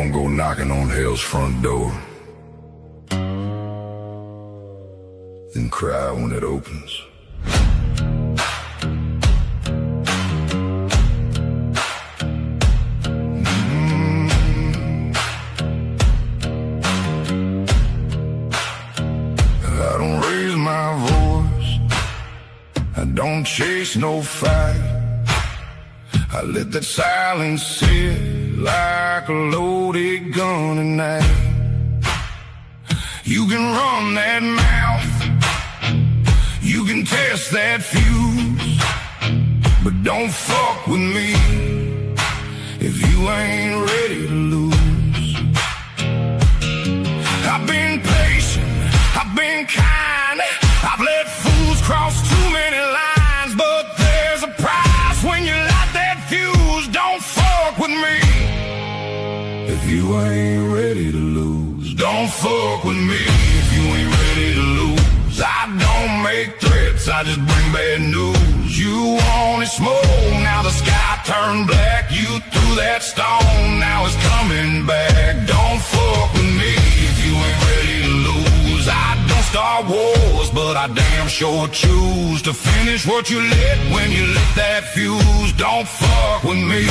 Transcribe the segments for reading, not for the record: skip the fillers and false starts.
don't go knocking on hell's front door. Then cry when it opens. I don't raise my voice, I don't chase no fight. I let that silence sit like a loaded gun at night. You can run that mouth, you can test that fuse, but don't fuck with me if you ain't ready to lose. I've been patient, I've been kind, I've let fools cross too many lines, but there's a price when you light that fuse. Don't fuck with me if you ain't ready to lose. Don't fuck with me if you ain't ready to lose. I don't make threats, I just bring bad news. You wanted smoke, now the sky turned black. You threw that stone, now it's coming back. Don't fuck with me if you ain't ready to lose. I don't start wars, but I damn sure choose to finish what you lit when you lit that fuse. Don't fuck with me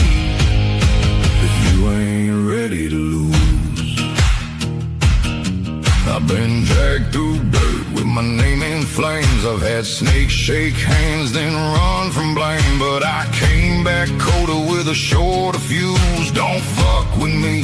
if you ain't ready to lose. I've been dragged through dirt with my name in flames. I've had snakes shake hands, then run from blame, but I came back colder with a shorter fuse. Don't fuck with me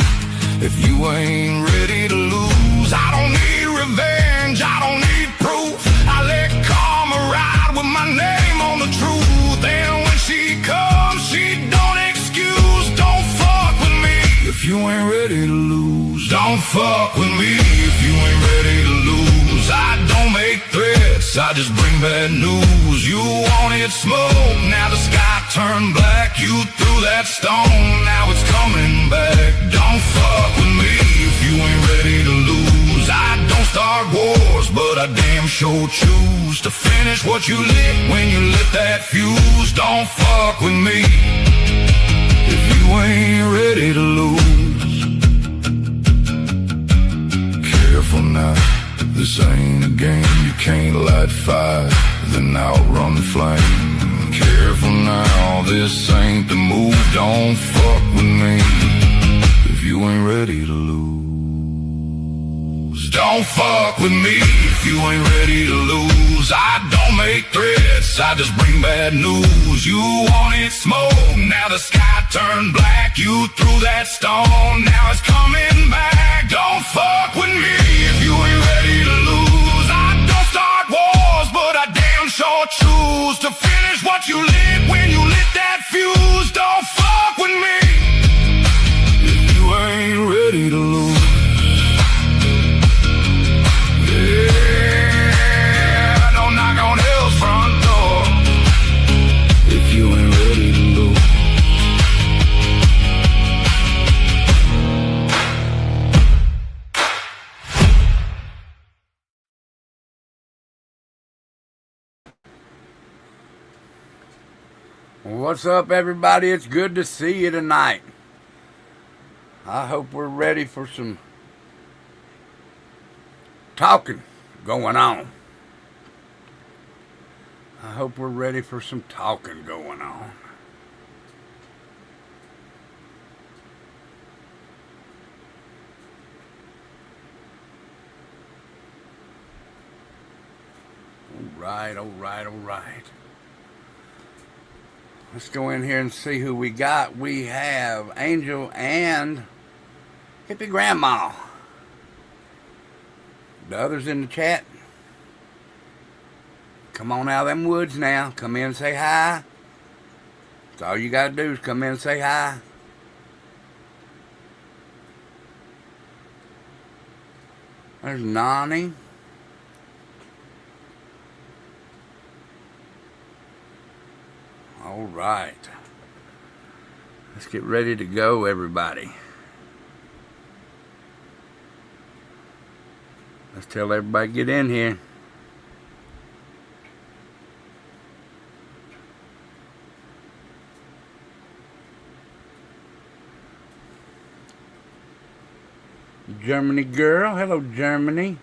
if you ain't ready to lose. I don't need revenge, I don't need proof. I let karma ride with my name on the truth. And when she comes, she don't excuse. Don't fuck with me if you ain't ready to lose. Don't fuck with me if you ain't ready to lose. I don't make threats, I just bring bad news. You wanted smoke, now the sky turned black. You threw that stone, now it's coming back. Don't fuck with me if you ain't ready to lose. I don't start wars, but I damn sure choose to finish what you lit when you lit that fuse. Don't fuck with me if you ain't ready to lose. Careful now, this ain't a game. You can't light fire, then outrun the flame. Careful now, this ain't the move. Don't fuck with me if you ain't ready to lose. Don't fuck with me if you ain't ready to lose. I don't make threats, I just bring bad news. You wanted smoke, now the sky turned black. You threw that stone, now it's coming back. Don't fuck with me if you ain't ready to lose. I don't start wars, but I damn sure choose to finish what you lit when you lit that fuse. Don't fuck with me if you ain't ready to lose. Yeah, don't knock on hell's front door if you ain't ready to lose. What's up, everybody? It's good to see you tonight. I hope we're ready for some talking going on. I hope we're ready for some talking going on. All right. Let's go in here and see who we got. We have Angel and Hippie Grandma. The others in the chat, come on out of them woods now. Come in and say hi. That's all you got to do is come in and say hi. There's Nani. All right. Let's get ready to go, everybody. Let's tell everybody get in here. Germany girl. Hello, Germany.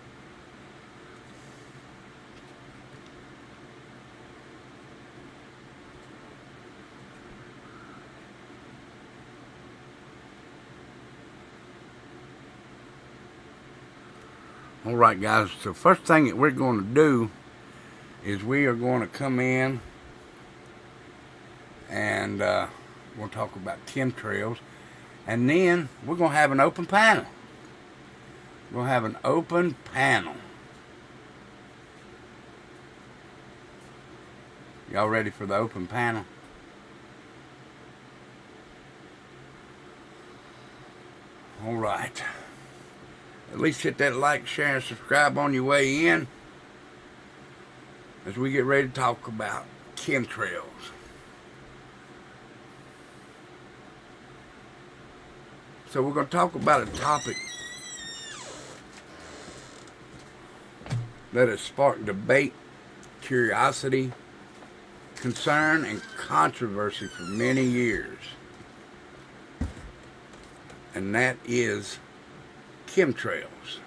All right, guys. So first thing that we're going to do is we are going to come in and we'll talk about chemtrails, and then we're going to have an open panel. We'll have an open panel. Y'all ready for the open panel? All right. At least hit that like, share, and subscribe on your way in as we get ready to talk about chemtrails. So we're going to talk about a topic that has sparked debate, curiosity, concern, and controversy for many years. And that is chemtrails.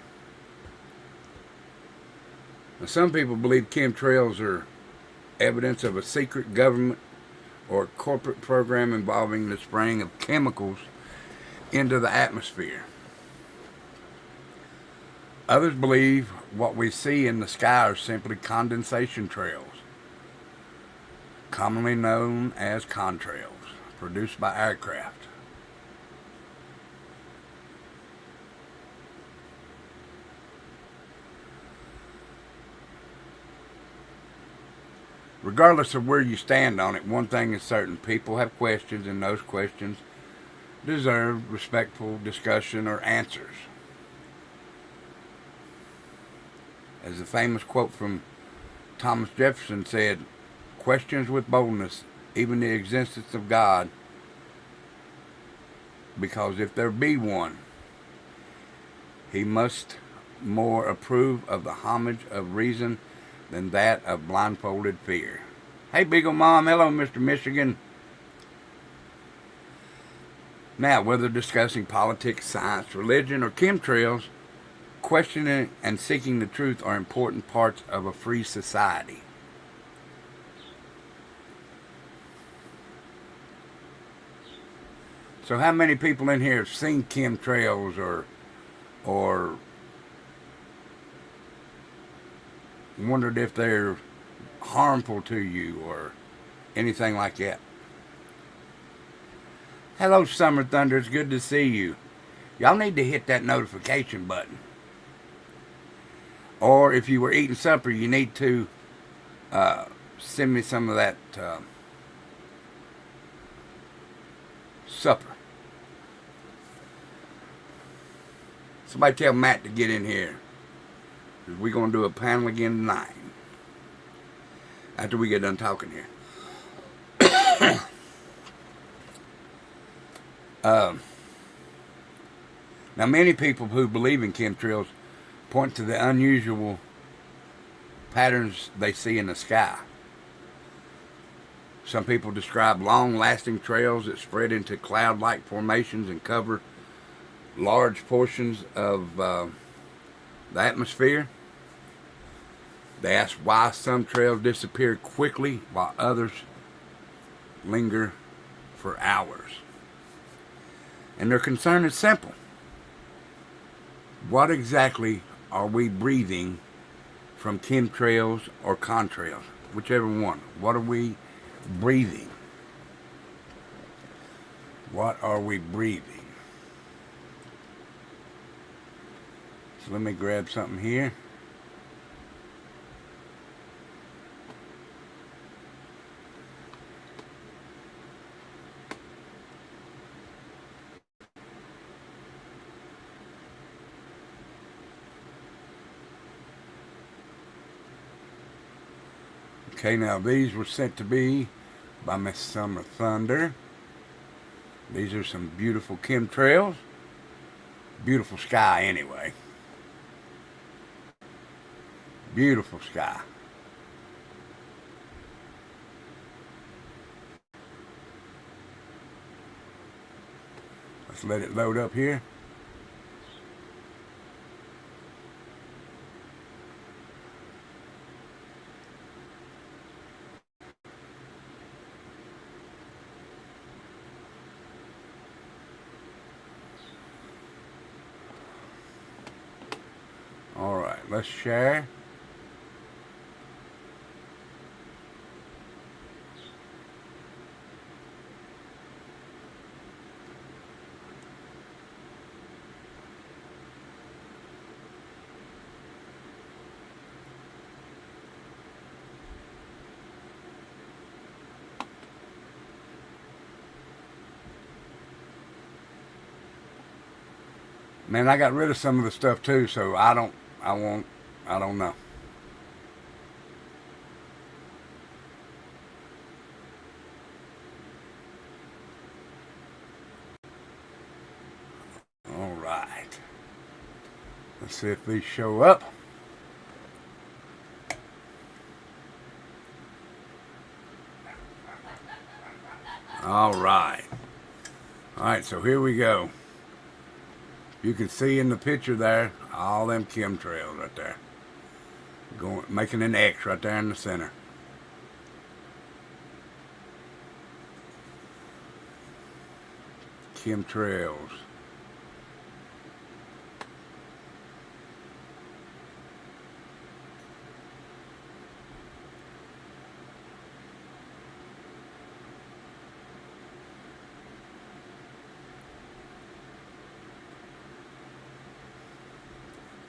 Now, some people believe chemtrails are evidence of a secret government or corporate program involving the spraying of chemicals into the atmosphere. Others believe what we see in the sky are simply condensation trails, commonly known as contrails, produced by aircraft. Regardless of where you stand on it, one thing is certain: people have questions, and those questions deserve respectful discussion or answers. As the famous quote from Thomas Jefferson said, "Questions with boldness, even the existence of God, because if there be one, he must more approve of the homage of reason than that of blindfolded fear." Hey, Beagle Mom. Hello, Mr. Michigan. Now, whether discussing politics, science, religion, or chemtrails, questioning and seeking the truth are important parts of a free society. So how many people in here have seen chemtrails or wondered if they're harmful to you or anything like that? Hello, Summer Thunder. It's good to see you. Y'all need to hit that notification button. Or if you were eating supper, you need to send me some of that supper. Somebody tell Matt to get in here. We're going to do a panel again tonight. After we get done talking here. Now, many people who believe in chemtrails point to the unusual patterns they see in the sky. Some people describe long-lasting trails that spread into cloud-like formations and cover large portions of the atmosphere. They ask why some trails disappear quickly while others linger for hours. And their concern is simple. What exactly are we breathing from chemtrails or contrails? Whichever one. What are we breathing? What are we breathing? So let me grab something here. Okay, now these were sent to me by Miss Summer Thunder. These are some beautiful chemtrails. Beautiful sky anyway. Beautiful sky. Let's let it load up here. let's share. Man, I got rid of some of the stuff too, so I don't know. All right. Let's see if these show up. All right. All right, so here we go. You can see in the picture there, all them chemtrails right there. Making an X right there in the center. Chemtrails.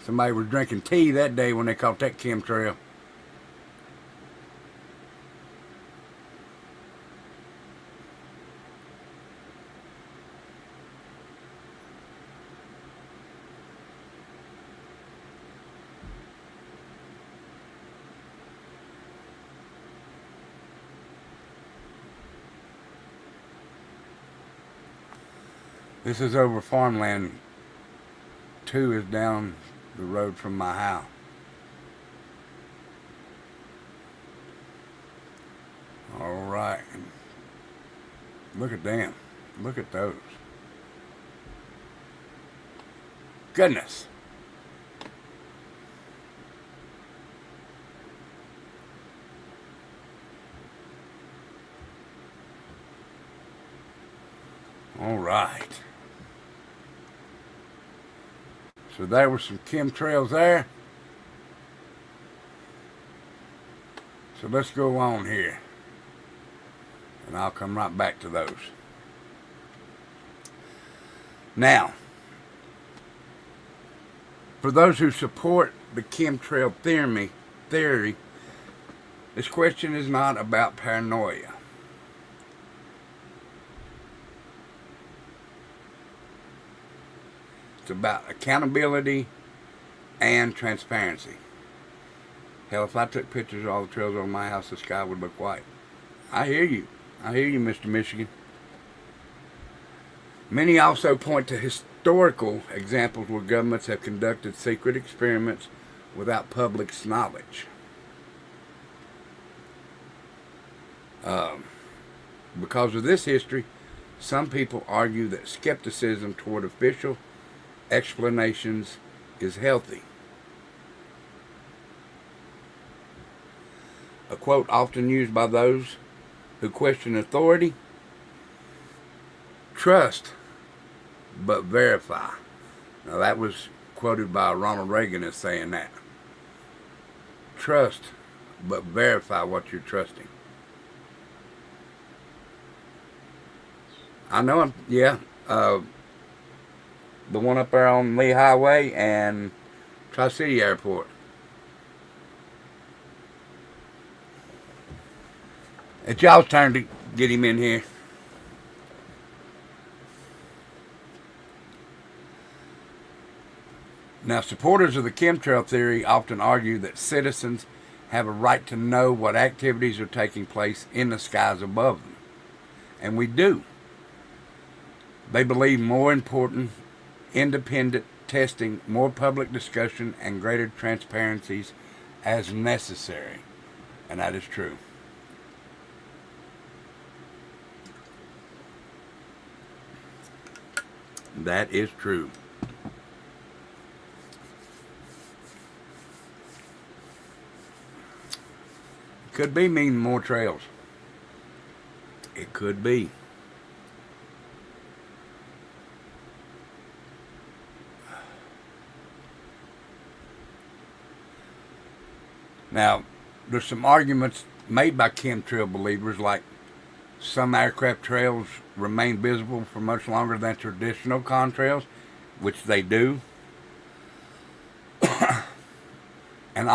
Somebody was drinking tea that day when they caught that chemtrail. This is over farmland. 2 is down the road from my house. All right. Look at them. Look at those. Goodness. All right. So there were some chemtrails there. So let's go on here. And I'll come right back to those. Now, for those who support the chemtrail theory, this question is not about paranoia. It's about accountability and transparency. Hell, if I took pictures of all the trails on my house, the sky would look white. I hear you. I hear you, Mr. Michigan. Many also point to historical examples where governments have conducted secret experiments without public's knowledge. Because of this history, some people argue that skepticism toward official explanations is healthy. A quote often used by those who question authority: trust but verify. Now that was quoted by Ronald Reagan as saying that. Trust but verify what you're trusting. I know the one up there on Lee Highway and Tri-City Airport. It's y'all's turn to get him in here. Now, supporters of the chemtrail theory often argue that citizens have a right to know what activities are taking place in the skies above them. And we do. They believe more important independent testing, more public discussion, and greater transparencies as necessary. And that is true. That is true. Could be meaning more trails. It could be. Now, there's some arguments made by chemtrail believers, like some aircraft trails remain visible for much longer than traditional contrails, which they do. And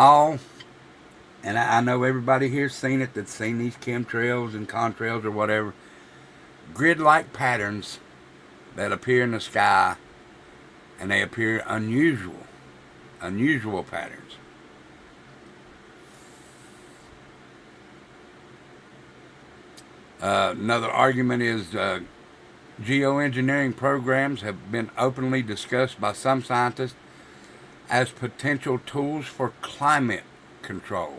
I know everybody here's seen it, that's seen these chemtrails and contrails or whatever. Grid-like patterns that appear in the sky, and they appear unusual patterns. Another argument is geoengineering programs have been openly discussed by some scientists as potential tools for climate control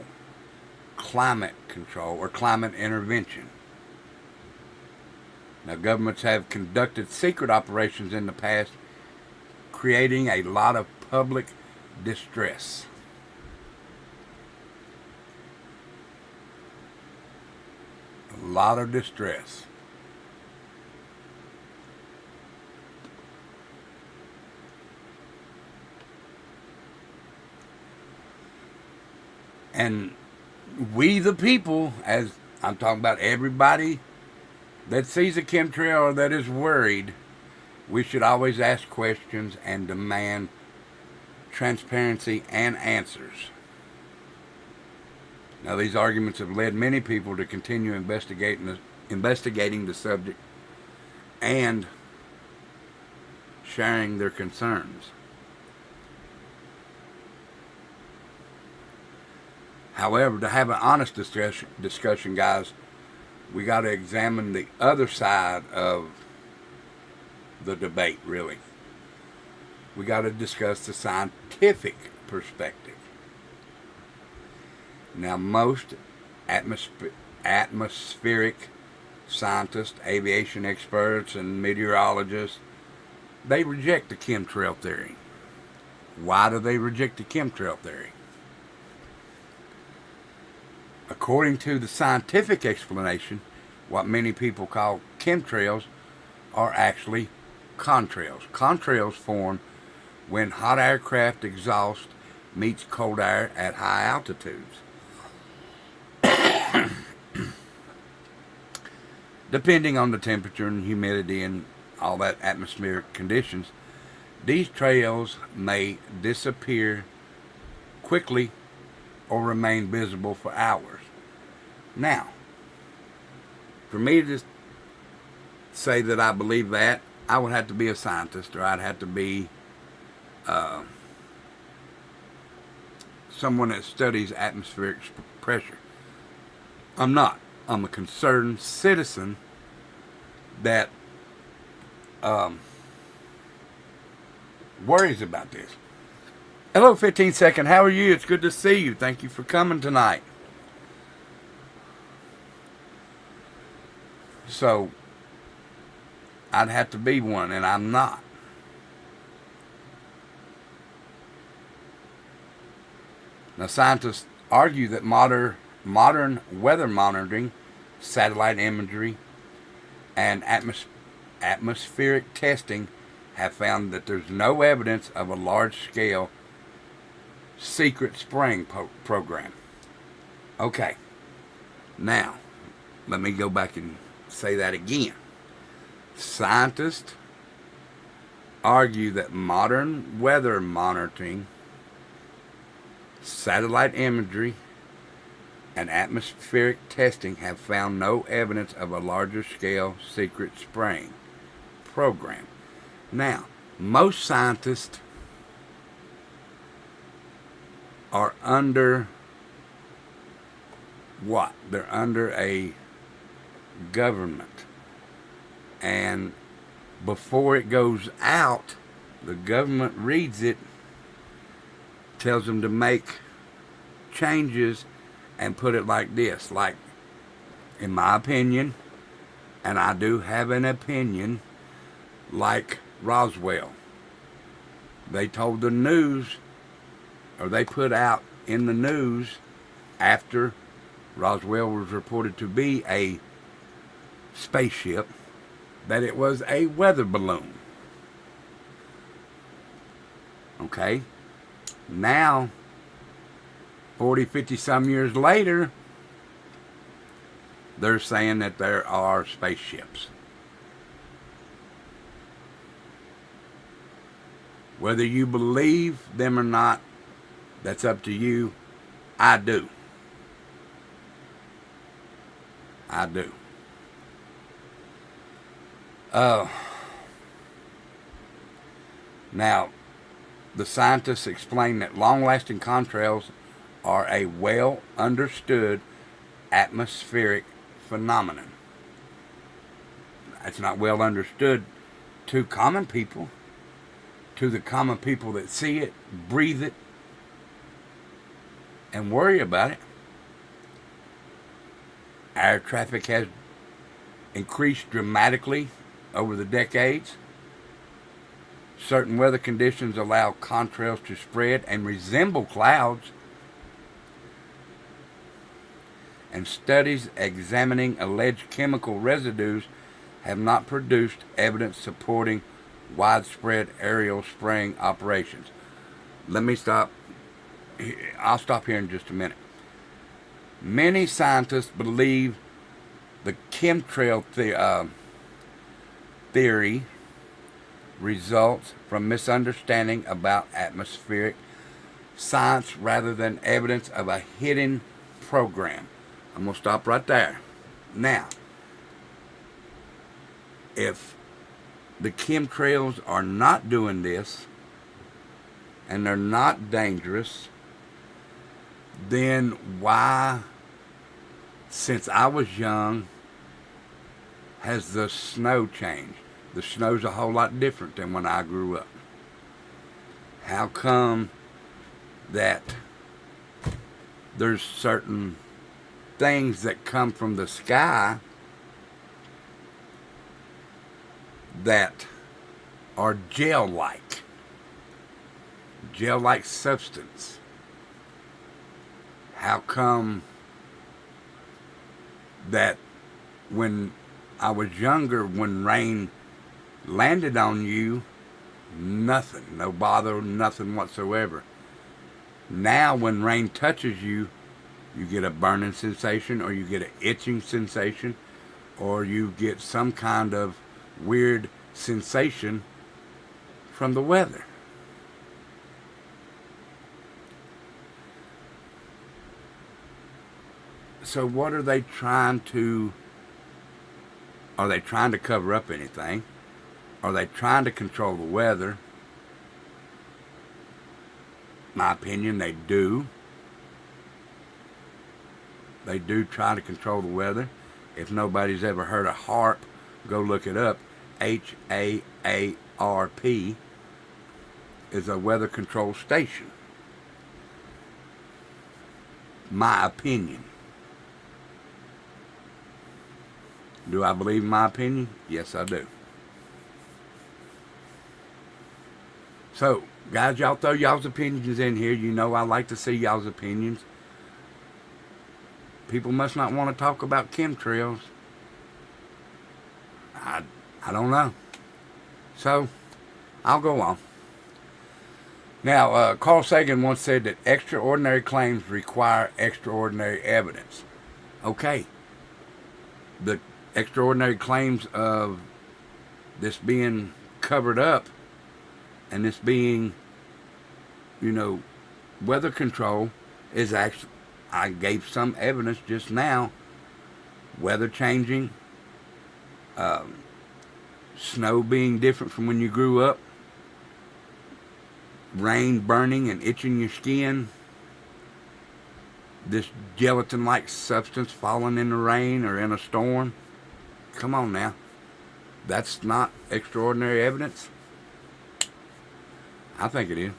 or climate intervention. Now, governments have conducted secret operations in the past, creating a lot of public distress. A lot of distress. And we the people, as I'm talking about everybody that sees a chemtrail or that is worried, we should always ask questions and demand transparency and answers. Now, these arguments have led many people to continue investigating the subject and sharing their concerns. However, to have an honest discussion, guys, we got to examine the other side of the debate, really. We got to discuss the scientific perspective. Now, most atmospheric scientists, aviation experts, and meteorologists, they reject the chemtrail theory. Why do they reject the chemtrail theory? According to the scientific explanation, what many people call chemtrails are actually contrails. Contrails form when hot aircraft exhaust meets cold air at high altitudes. Depending on the temperature and humidity and all that atmospheric conditions, these trails may disappear quickly or remain visible for hours. Now, for me to say that I believe that, I would have to be a scientist, or I'd have to be someone that studies atmospheric pressure. I'm not. I'm a concerned citizen that worries about this. Hello, 15 Second. How are you? It's good to see you. Thank you for coming tonight. So, I'd have to be one, and I'm not. Now, scientists argue that modern weather monitoring, satellite imagery, and atmospheric testing have found that there's no evidence of a large-scale secret spraying program. Okay, now, let me go back and say that again. Scientists argue that modern weather monitoring, satellite imagery, and atmospheric testing have found no evidence of a larger scale secret spraying program. Now, most scientists are under what? They're under a government. And before it goes out, the government reads it, tells them to make changes, and put it like this. Like, in my opinion, and I do have an opinion, like Roswell. They told the news, or they put out in the news after Roswell was reported to be a spaceship, that it was a weather balloon. Okay? Now, 40, 50 some years later, they're saying that there are spaceships. Whether you believe them or not, that's up to you. I do. I do. Now, the scientists explain that long-lasting contrails are a well-understood atmospheric phenomenon. It's not well understood to common people, to the common people that see it, breathe it, and worry about it. Air traffic has increased dramatically over the decades. Certain weather conditions allow contrails to spread and resemble clouds. And studies examining alleged chemical residues have not produced evidence supporting widespread aerial spraying operations. Let me stop. I'll stop here in just a minute. Many scientists believe the chemtrail theory results from misunderstanding about atmospheric science rather than evidence of a hidden program. I'm going to stop right there. Now, if the chemtrails are not doing this and they're not dangerous, then why, since I was young, has the snow changed? The snow's a whole lot different than when I grew up. How come that there's certain things that come from the sky that are gel-like substance? How come that when I was younger, when rain landed on you, nothing, no bother, nothing whatsoever? Now when rain touches you, you get a burning sensation, or you get an itching sensation, or you get some kind of weird sensation from the weather. So what are they trying to... Are they trying to cover up anything? Are they trying to control the weather? My opinion, they do. They do try to control the weather. If nobody's ever heard of HAARP, go look it up. HAARP is a weather control station. My opinion. Do I believe my opinion? Yes, I do. So, guys, y'all throw y'all's opinions in here. You know I like to see y'all's opinions. People must not want to talk about chemtrails. I don't know. So, I'll go on. Now, Carl Sagan once said that extraordinary claims require extraordinary evidence. Okay. The extraordinary claims of this being covered up and this being, weather control is actually, I gave some evidence just now, weather changing, snow being different from when you grew up, rain burning and itching your skin, this gelatin-like substance falling in the rain or in a storm. Come on now. That's not extraordinary evidence? I think it is.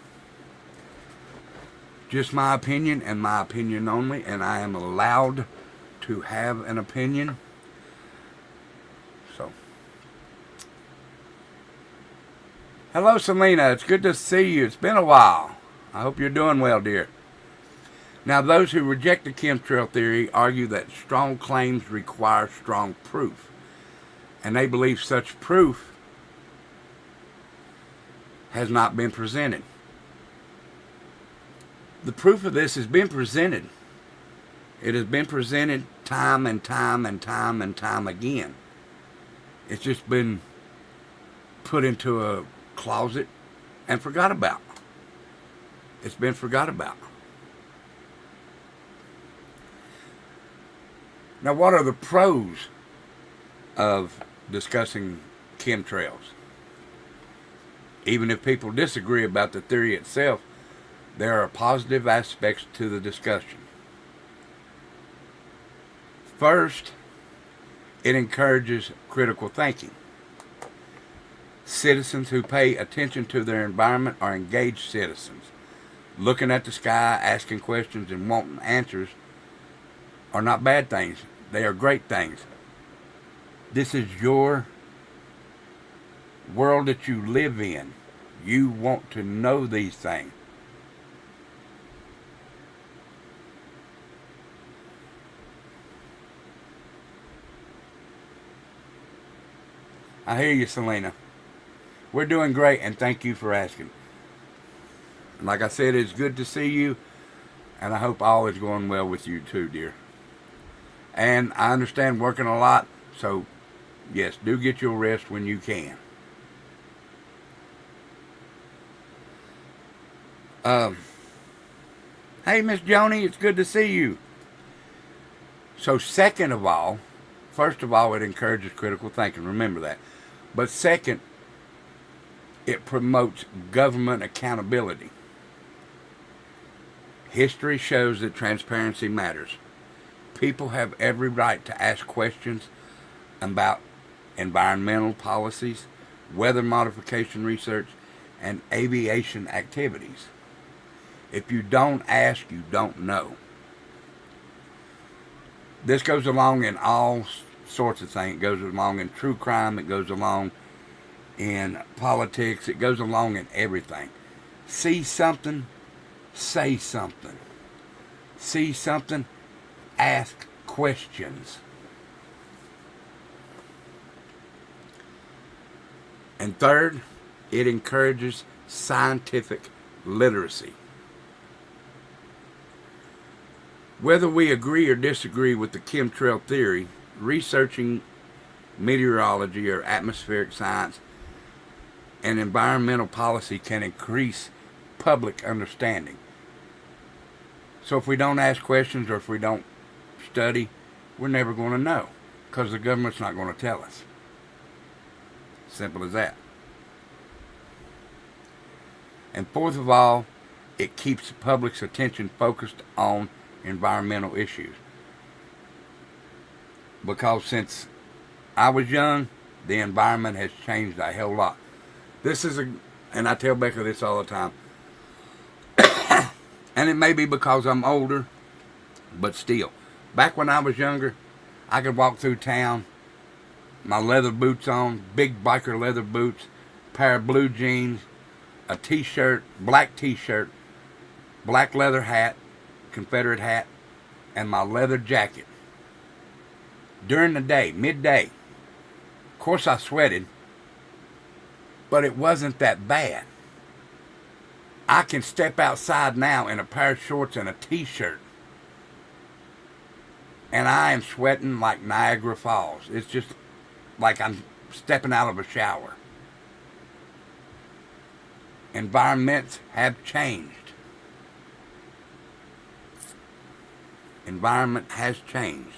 Just my opinion and my opinion only, and I am allowed to have an opinion. So. Hello, Selena. It's good to see you. It's been a while. I hope you're doing well, dear. Now, those who reject the chemtrail theory argue that strong claims require strong proof, and they believe such proof has not been presented. the proof of this has been presented. It has been presented time and time and time and time again. It's just been put into a closet and forgot about. It's been forgot about. Now, what are the pros of discussing chemtrails? Even if people disagree about the theory itself, there are positive aspects to the discussion. First, it encourages critical thinking. Citizens who pay attention to their environment are engaged citizens. Looking at the sky, asking questions, and wanting answers are not bad things. They are great things. This is your world that you live in. You want to know these things. I hear you, Selena. We're doing great, and thank you for asking. Like I said, it's good to see you, and I hope all is going well with you too, dear. And I understand working a lot, so yes, do get your rest when you can. Hey, Miss Joni, it's good to see you. So first of all, it encourages critical thinking. Remember that. But second, it promotes government accountability. History shows that transparency matters. People have every right to ask questions about environmental policies, weather modification research, and aviation activities. If you don't ask, you don't know. This goes along in all sorts of things. It goes along in true crime. It goes along in politics. It goes along in everything. See something, say something. See something, ask questions. And third, it encourages scientific literacy. Whether we agree or disagree with the chemtrail theory, researching meteorology or atmospheric science and environmental policy can increase public understanding. So if we don't ask questions or if we don't study, we're never going to know because the government's not going to tell us. Simple as that. And fourth of all, it keeps the public's attention focused on environmental issues. Because since I was young, the environment has changed a hell lot. And I tell Becca this all the time, and it may be because I'm older, but still. Back when I was younger, I could walk through town, my leather boots on, big biker leather boots, pair of blue jeans, a t-shirt, black leather hat, Confederate hat, and my leather jacket. During the day, midday. Of course I sweated, but it wasn't that bad. I can step outside now in a pair of shorts and a t-shirt, and I am sweating like Niagara Falls. It's just like I'm stepping out of a shower. Environments have changed. Environment has changed.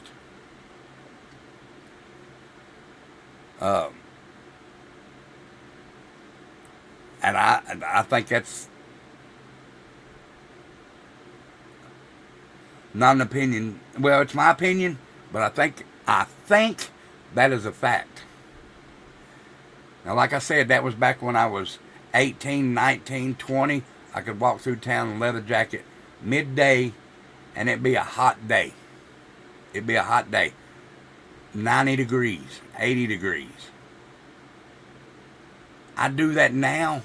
And I think that's not an opinion. Well, it's my opinion, but I think that is a fact. Now, like I said, that was back when I was 18, 19, 20. I could walk through town in a leather jacket midday, and it'd be a hot day. It'd be a hot day. 90 degrees, 80 degrees. I do that now.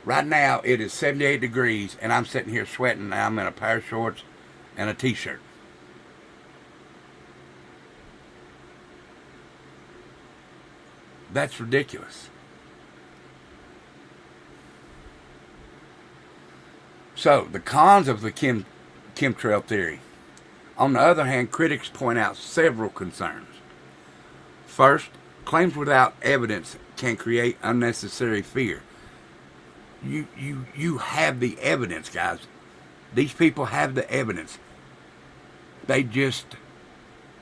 Right now, it is 78 degrees, and I'm sitting here sweating, and I'm in a pair of shorts and a t-shirt. That's ridiculous. So, the cons of the chemtrail theory. On the other hand, critics point out several concerns. First, claims without evidence can create unnecessary fear. You have the evidence, guys. These people have the evidence. They just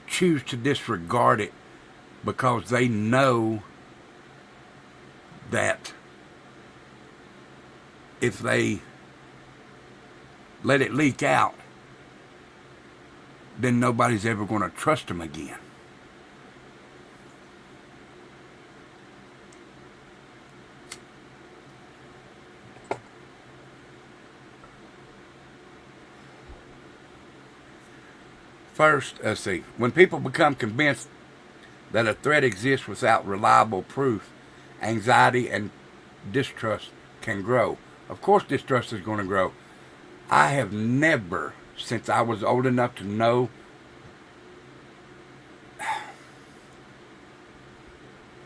choose to disregard it because they know that if they let it leak out, then nobody's ever going to trust them again. First, let's see. When people become convinced that a threat exists without reliable proof, anxiety and distrust can grow. Of course, distrust is going to grow. I have never, since I was old enough to know,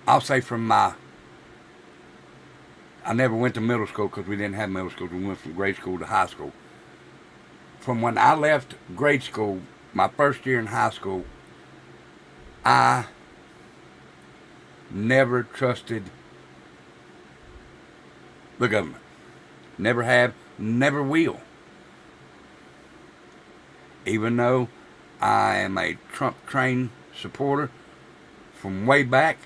I'll say I never went to middle school because we didn't have middle school. We went from grade school to high school. From when I left grade school, my first year in high school, I never trusted the government. Never have, never will. Even though I am a Trump train supporter from way back,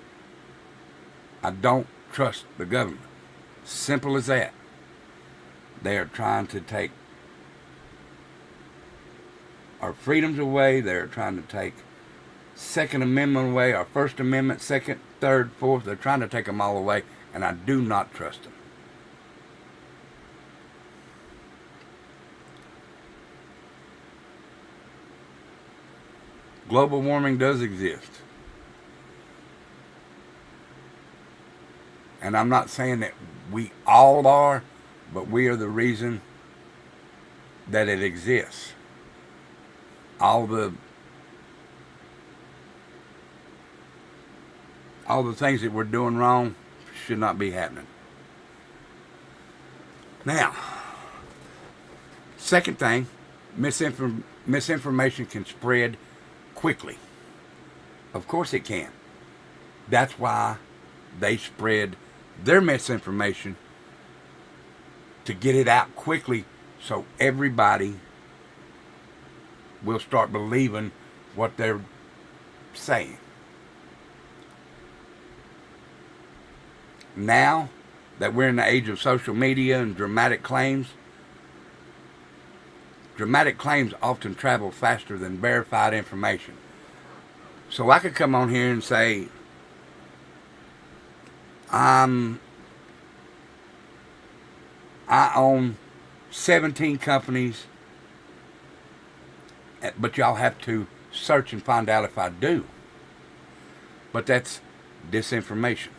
I don't trust the government. Simple as that. They are trying to take our freedoms away. They're trying to take Second Amendment away, our First Amendment, Second, Third, Fourth. They're trying to take them all away, and I do not trust them. Global warming does exist. And I'm not saying that we all are, but we are the reason that it exists. All the things that we're doing wrong should not be happening. Now, second thing, misinformation can spread quickly. Of course it can. That's why they spread their misinformation, to get it out quickly so everybody will start believing what they're saying. Now that we're in the age of social media and dramatic claims often travel faster than verified information. So I could come on here and say, I own 17 companies, but y'all have to search and find out if I do. But that's disinformation.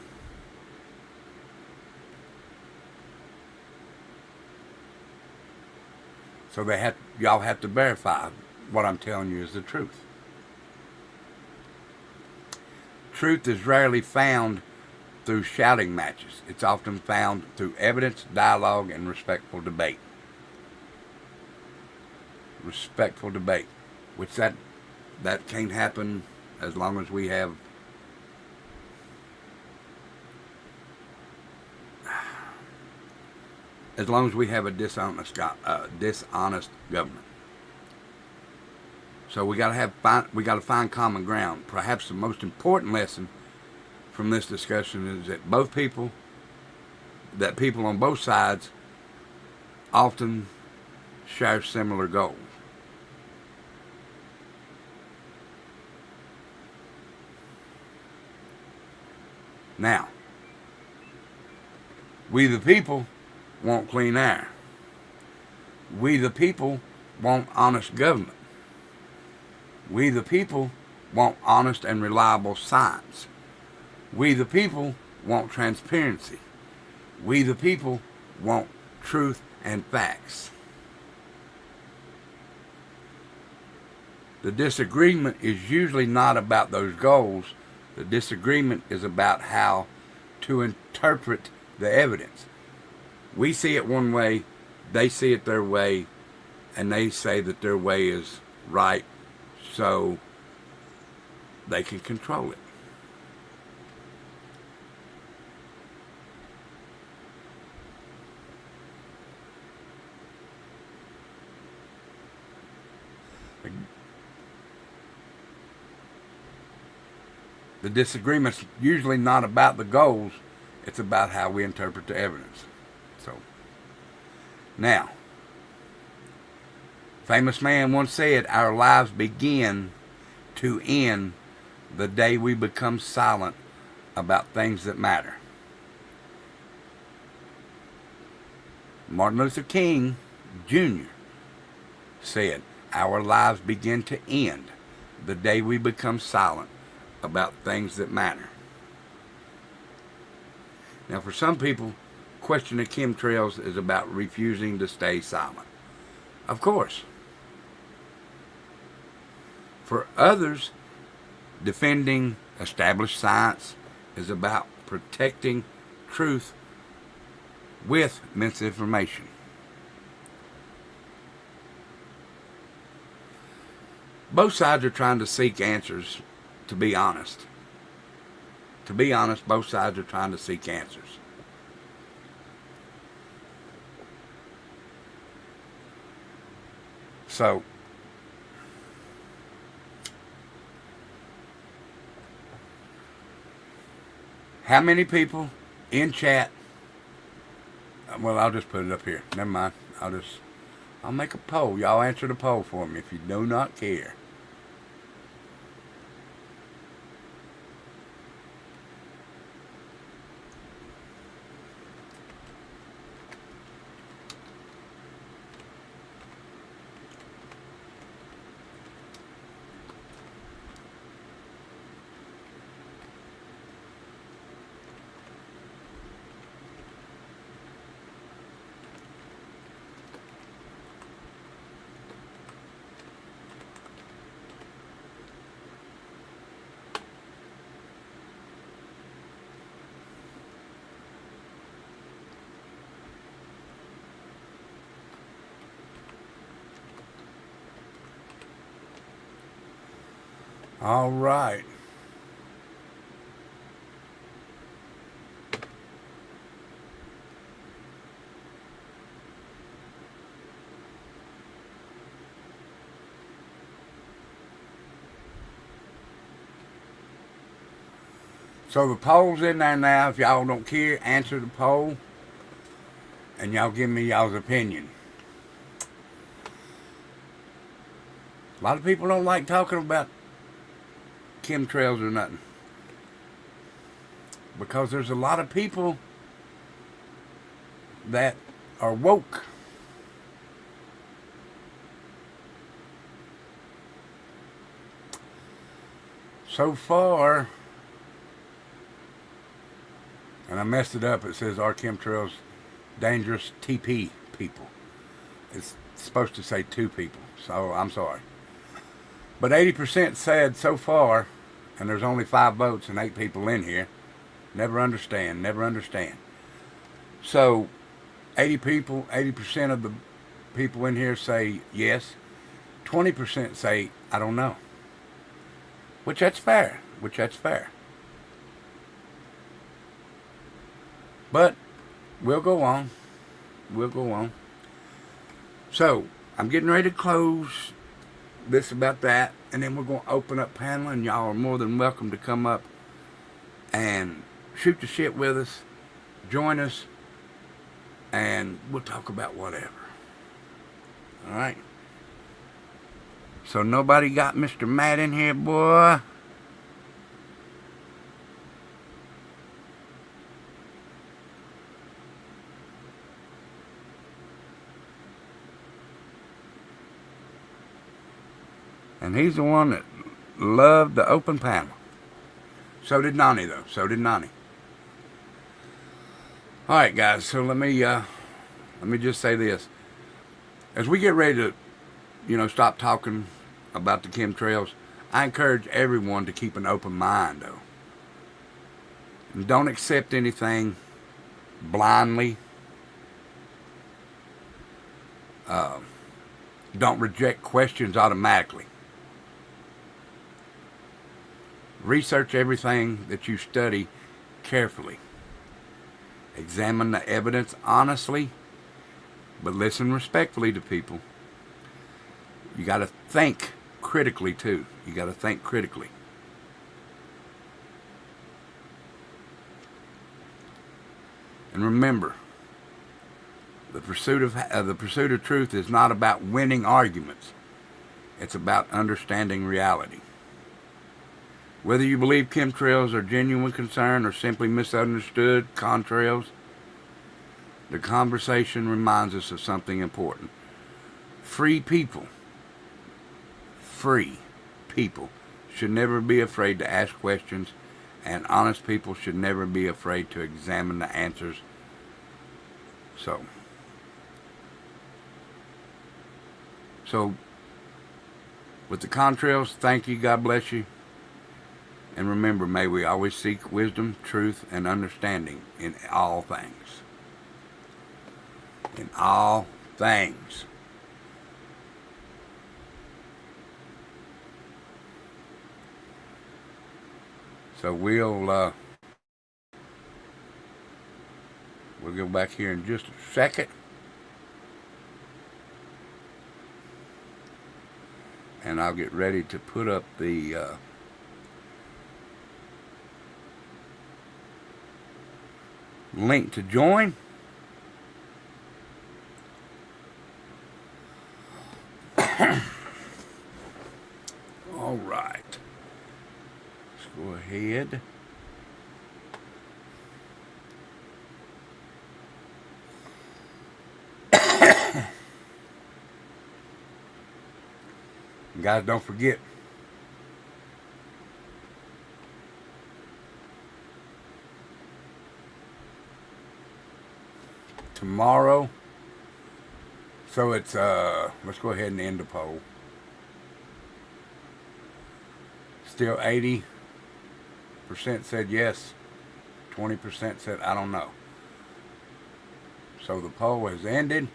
So y'all have to verify what I'm telling you is the truth. Truth is rarely found through shouting matches. It's often found through evidence, dialogue, and respectful debate. Respectful debate, which that can't happen as long as we have a dishonest government. So we got to find common ground. Perhaps the most important lesson from this discussion is that people on both sides often share similar goals. Now, we the people want clean air. We the people want honest government. We the people want honest and reliable science. We the people want transparency. We the people want truth and facts. The disagreement is usually not about those goals. The disagreement is about how to interpret the evidence. We see it one way, they see it their way, and they say that their way is right, so they can control it. The disagreement's usually not about the goals, it's about how we interpret the evidence. So, now, famous man once said, our lives begin to end the day we become silent about things that matter. Martin Luther King Jr. said, our lives begin to end the day we become silent about things that matter. Now, for some people, questioning chemtrails is about refusing to stay silent. Of course. For others, defending established science is about protecting truth with misinformation. Both sides are trying to seek answers, to be honest. To be honest, both sides are trying to seek answers. So, how many people in chat? Well, I'll just put it up here. Never mind. I'll make a poll. Y'all answer the poll for me if you do not care. All right. So the poll's in there now. If y'all don't care, answer the poll. And y'all give me y'all's opinion. A lot of people don't like talking about chemtrails or nothing. Because there's a lot of people that are woke. So far, and I messed it up, it says are chemtrails dangerous TP people. It's supposed to say 2 people, so I'm sorry. But 80% said so far, and there's only 5 votes and 8 people in here. Never understand. So 80% of the people in here say yes. 20% say I don't know. Which that's fair. But we'll go on. So I'm getting ready to close this about that, and then we're going to open up panel, and y'all are more than welcome to come up and shoot the shit with us, join us, and we'll talk about whatever. All right. So nobody got Mr. Matt in here, boy? And he's the one that loved the open panel. So did Nani, though. All right, guys. So let me just say this: as we get ready to, stop talking about the chemtrails, I encourage everyone to keep an open mind, though, and don't accept anything blindly. don't reject questions automatically. Research everything that you study carefully. Examine the evidence honestly, but listen respectfully to people. You got to think critically too. You got to think critically. And remember, the pursuit of truth is not about winning arguments. It's about understanding reality. Whether you believe chemtrails are genuine concern or simply misunderstood contrails, the conversation reminds us of something important. Free people should never be afraid to ask questions, and honest people should never be afraid to examine the answers. So with the contrails, thank you, God bless you. And remember, may we always seek wisdom, truth, and understanding in all things. In all things. So we'll go back here in just a second. And I'll get ready to put up the link to join. All right. Let's go ahead. Guys, don't forget, tomorrow, so it's, let's go ahead and end the poll. Still 80% said yes, 20% said I don't know. So the poll has ended.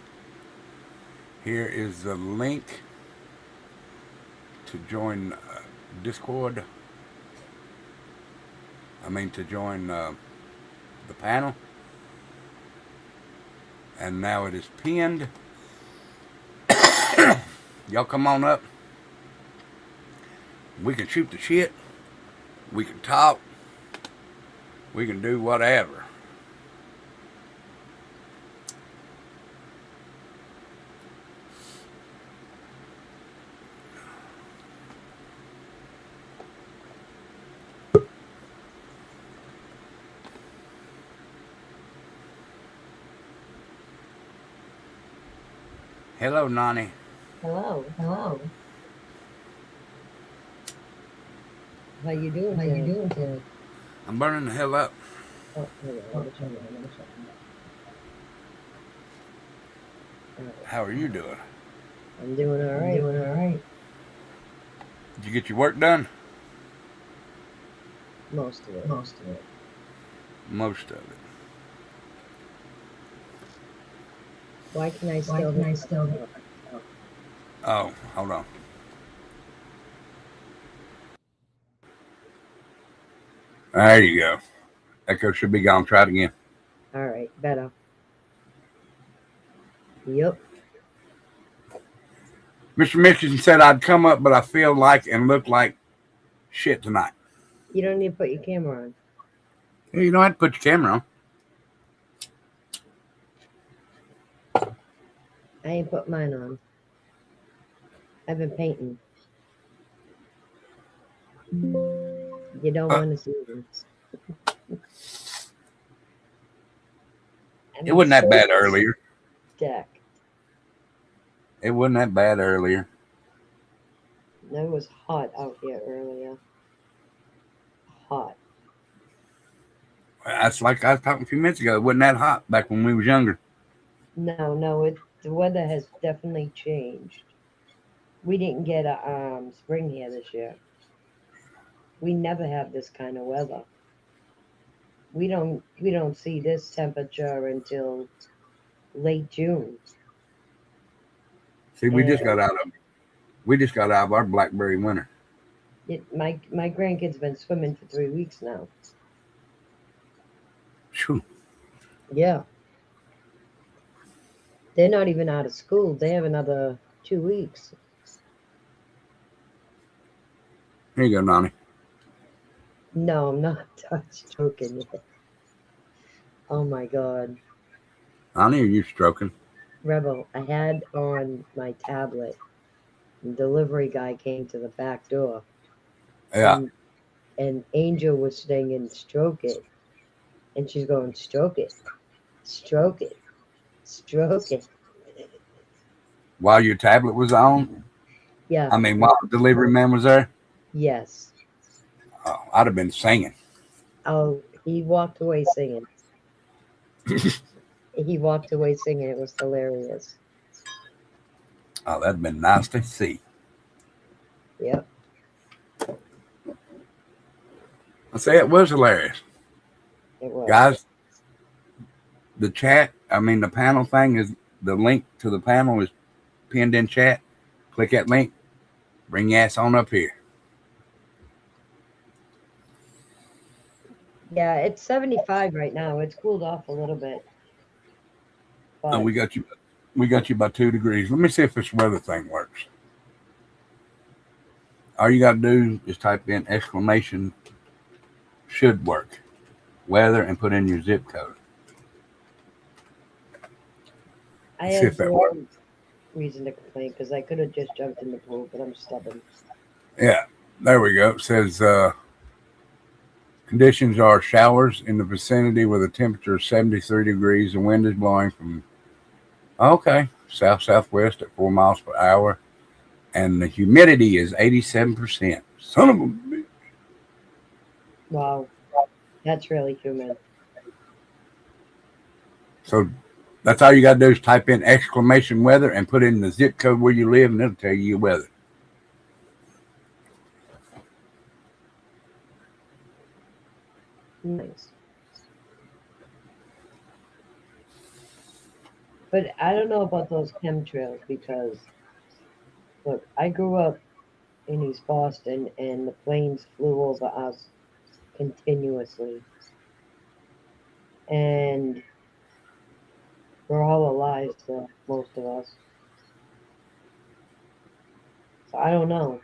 Here is the link to join Discord. To join the panel. And now it is pinned. Y'all come on up. We can shoot the shit. We can talk. We can do whatever. Hello, Nani. Hello. How you doing? Today? I'm burning the hell up. Oh, How are you doing? I'm doing all right. Did you get your work done? Most of it. Most of it. Why can I still? Oh, hold on. There you go. Echo should be gone. Try it again. All right, better. Yep. Mr. Mitchell said I'd come up, but I feel like and look like shit tonight. You don't need to put your camera on. You don't have to put your camera on. I ain't put mine on. I've been painting. You don't want to see this. It wasn't that bad earlier. Deck. It wasn't that bad earlier. No, it was hot out here earlier. Hot. That's like I was talking a few minutes ago. It wasn't that hot back when we was younger. No, the weather has definitely changed. We didn't get a spring here this year. We never have this kind of weather. We don't see this temperature until late June. See, we just And got out of our blackberry winter. my grandkids been swimming for 3 weeks now. Phew. Yeah, they're not even out of school. They have another 2 weeks. Here you go, Nani. No, I'm not stroking it. Oh my God. Nani, are you stroking? Rebel, I had on my tablet. The delivery guy came to the back door, Yeah. and Angel was singing "Stroke It," and she's going, "Stroke it, stroke it, stroke it." While your tablet was on, Yeah. I mean, while the delivery man was there, Yes. I'd have been singing. Oh, he walked away singing. He walked away singing. It was hilarious. Oh, that'd been nice to see. Yep. I say it was hilarious, It was. guys. The chat, I mean, the panel thing is the link to the panel is pinned in chat. Click that link. Bring your ass on up here. Yeah, it's 75 right now. It's cooled off a little bit. Oh, But we got you. We got you by 2 degrees. Let me see if this weather thing works. All you got to do is type in exclamation should work weather and put in your zip code. I See have if that no works. reason to complain because I could have just jumped in the pool, but I'm stubborn. Yeah, there we go. It says conditions are showers in the vicinity with a temperature of 73 degrees. The wind is blowing from south-southwest at 4 miles per hour. And the humidity is 87%. Son of a bitch. Wow, that's really humid. So that's all you got to do is type in exclamation weather and put in the zip code where you live, and it'll tell you your weather. Nice. But I don't know about those chemtrails because, look, I grew up in East Boston and the planes flew over us continuously. And we're all alive still, most of us. So I don't know.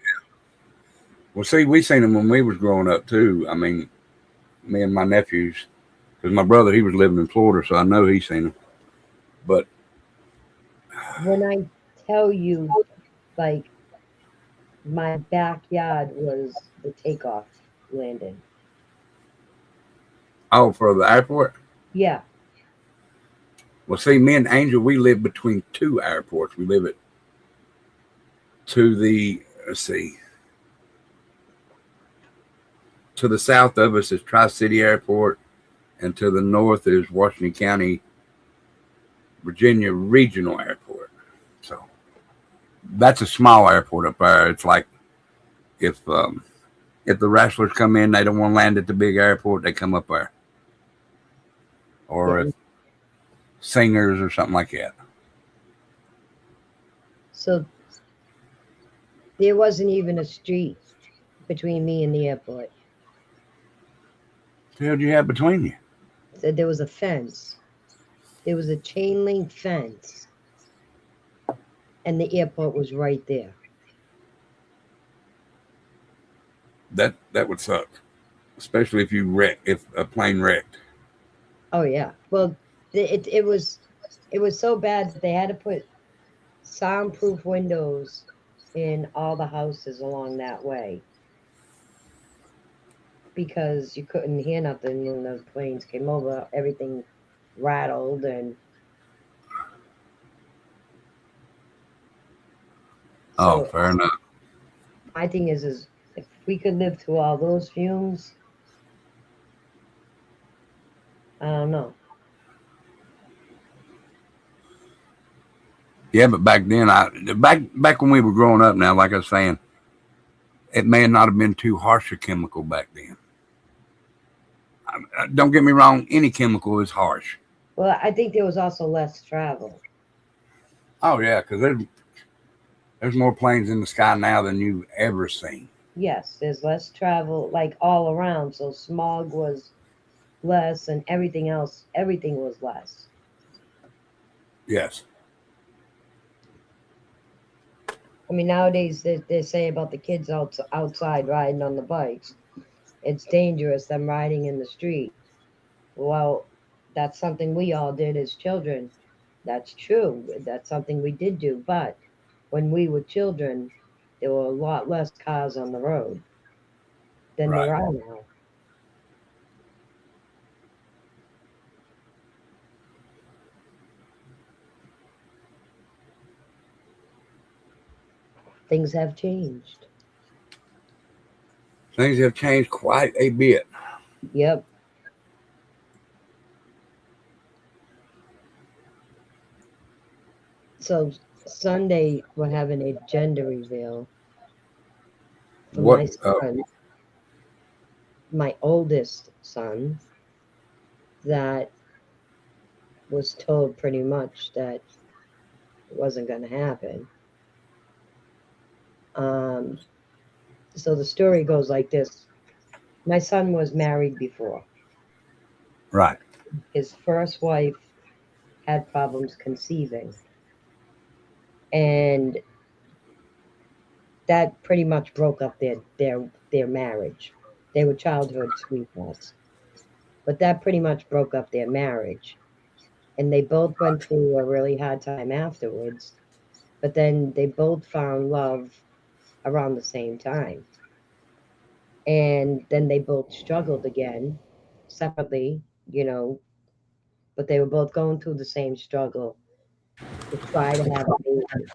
Well, see, we seen them when we was growing up too. I mean, me and my nephews, because my brother he was living in Florida, so I know he seen them. But When I tell you, like, my backyard was the takeoff landing. oh, for the airport. Yeah. Well, see, me and Angel, we live between 2 airports. We live to the to the south of us is Tri-City Airport, and to the north is Washington County, Virginia Regional Airport. So that's a small airport up there. It's like if the wrestlers come in, they don't want to land at the big airport, they come up there. Or Yeah. if singers or something like that. So there wasn't even a street between me and the airport. What the hell do you have between you? So there was a fence. There was a chain link fence. And the airport was right there. That would suck, especially if a plane wrecked. Oh yeah. Well, it was so bad that they had to put soundproof windows in all the houses along that way because you couldn't hear nothing when the planes came over. Everything rattled and Oh, so fair enough. my thing is if we could live through all those fumes, I don't know. Yeah, but back then, back when we were growing up. Now, like I was saying, it may not have been too harsh a chemical back then. Don't get me wrong; any chemical is harsh. Well, I think there was also less travel. Oh yeah, because There's more planes in the sky now than you've ever seen. Yes, there's less travel, like all around. So smog was less, and everything else, everything was less. Yes. I mean, nowadays they say about the kids outside riding on the bikes. It's dangerous them riding in the street. Well, that's something we all did as children. That's true. That's something we did do. But when we were children, there were a lot less cars on the road than Right. there are now. Things have changed. Things have changed quite a bit. Yep. So Sunday we're having a gender reveal for What? my son, my oldest son, that was told pretty much that it wasn't going to happen. Um, so the story goes like this. My son was married before. Right. His first wife had problems conceiving, and that pretty much broke up their marriage. They were childhood sweethearts, but that pretty much broke up their marriage. And they both went through a really hard time afterwards, but then they both found love around the same time. And then they both struggled again separately, you know, but they were both going through the same struggle to try to have a baby.